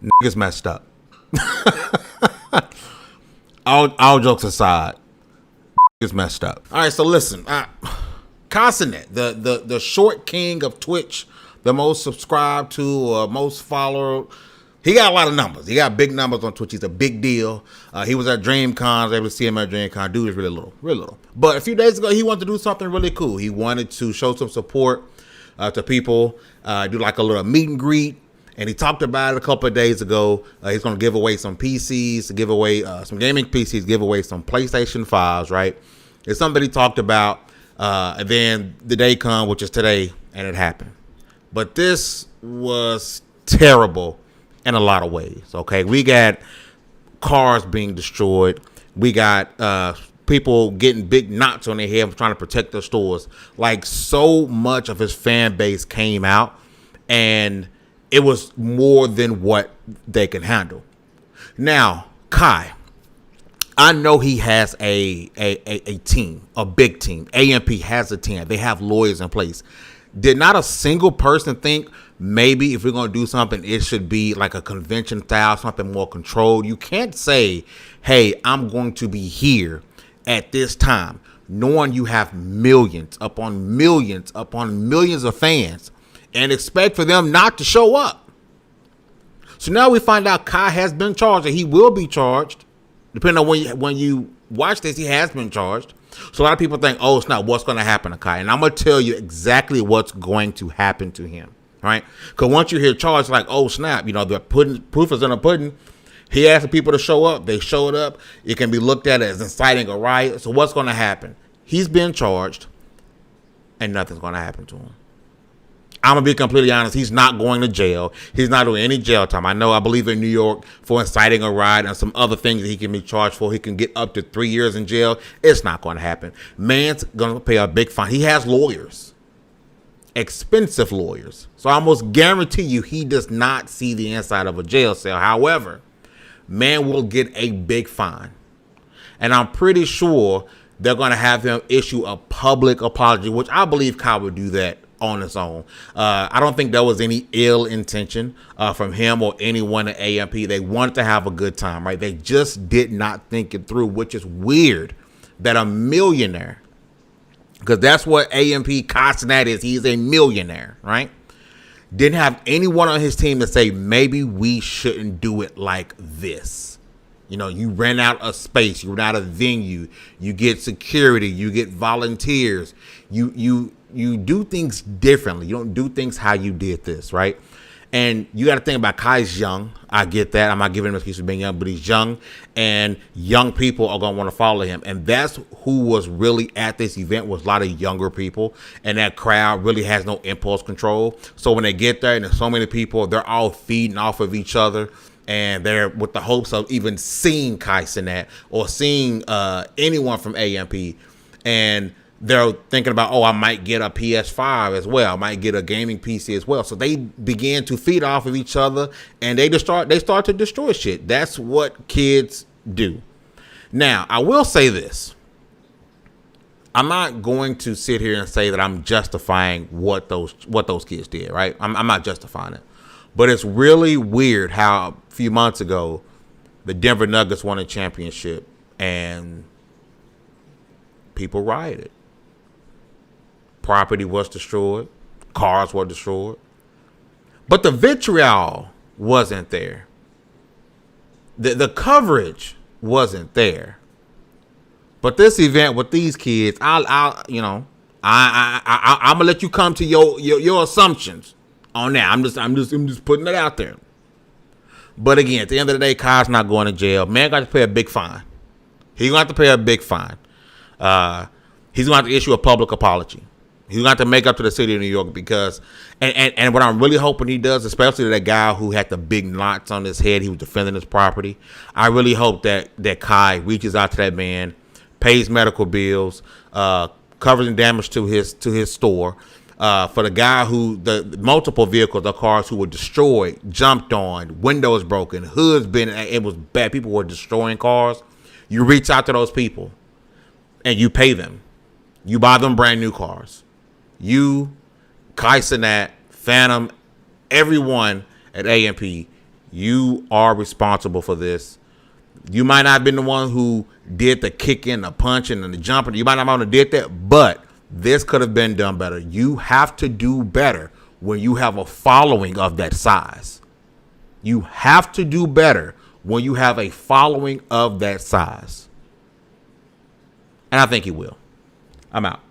Niggas messed up. all jokes aside, niggas messed up. All right, so listen, Cenat, the short king of Twitch, the most subscribed to, most followed. He got a lot of numbers. He got big numbers on Twitch. He's a big deal. He was at DreamCon. I was able to see him at DreamCon. Dude is really little, really little. But a few days ago, he wanted to do something really cool. He wanted to show some support to people, do like a little meet and greet. And he talked about it a couple of days ago. He's going to give away some PCs, give away some gaming PCs, give away some PlayStation 5s, right? It's something he talked about. And then the day come, which is today, and it happened. But this was terrible in a lot of ways, okay? We got cars being destroyed. We got people getting big knots on their head trying to protect their stores. Like, so much of his fan base came out, and it was more than what they can handle. Now, Kai, I know he has a team, a big team. AMP has a team. They have lawyers in place. Did not a single person think maybe if we're going to do something, it should be like a convention style, something more controlled? You can't say, hey, I'm going to be here at this time, knowing you have millions upon millions of fans, and expect for them not to show up. So now we find out Kai has been charged, and he will be charged. Depending on when you watch this, he has been charged. So a lot of people think, oh, it's not what's going to happen to Kai. And I'm going to tell you exactly what's going to happen to him, right? Because once you hear charged, like, oh, snap, the proof is in the pudding. He asked the people to show up. They showed up. It can be looked at as inciting a riot. So what's going to happen? He's been charged, and nothing's going to happen to him. I'm going to be completely honest. He's not going to jail. He's not doing any jail time. I believe in New York for inciting a riot and some other things that he can be charged for. He can get up to 3 years in jail. It's not going to happen. Man's going to pay a big fine. He has lawyers, expensive lawyers. So I almost guarantee you he does not see the inside of a jail cell. However, man will get a big fine. And I'm pretty sure they're going to have him issue a public apology, which I believe Kyle would do that on its own. I don't think there was any ill intention from him or anyone at AMP. They wanted to have a good time, right? They just did not think it through, which is weird that a millionaire, because that's what AMP Cenat is. He's a millionaire, right? Didn't have anyone on his team to say, maybe we shouldn't do it like this. You rent out a space, you rent out a venue, you get security, you get volunteers, you do things differently. You don't do things how you did this, right? And you got to think about Kai's young. I get that. I'm not giving him an excuse for being young, but he's young, and young people are going to want to follow him. And that's who was really at this event, was a lot of younger people, and that crowd really has no impulse control. So when they get there and there's so many people, they're all feeding off of each other, and they're with the hopes of even seeing Kai Cenat or seeing anyone from AMP. And they're thinking about, oh, I might get a PS5 as well. I might get a gaming PC as well. So they began to feed off of each other, and they start to destroy shit. That's what kids do. Now, I will say this. I'm not going to sit here and say that I'm justifying what those kids did, right? I'm not justifying it. But it's really weird how a few months ago the Denver Nuggets won a championship and people rioted. Property was destroyed. Cars were destroyed. But the vitriol wasn't there. The coverage wasn't there. But this event with these kids, I'm gonna let you come to your assumptions on that. I'm just putting it out there. But again, at the end of the day, Kai's not going to jail. Man got to pay a big fine. He's gonna have to pay a big fine. He's gonna have to issue a public apology. He's going to have to make up to the city of New York because, and what I'm really hoping he does, especially to that guy who had the big knots on his head, he was defending his property. I really hope that Kai reaches out to that man, pays medical bills, covers the damage to his store. For the guy who, the multiple vehicles, the cars who were destroyed, jumped on, windows broken, hoods it was bad. People were destroying cars. You reach out to those people and you pay them. You buy them brand new cars. You, Kai Cenat, Phantom, everyone at AMP, You are responsible for this. You might not have been the one who did the kicking, the punching, and the jumping. You might not have did that, but this could have been done better. You have to do better when you have a following of that size. You have to do better when you have a following of that size. And I think he will. I'm out.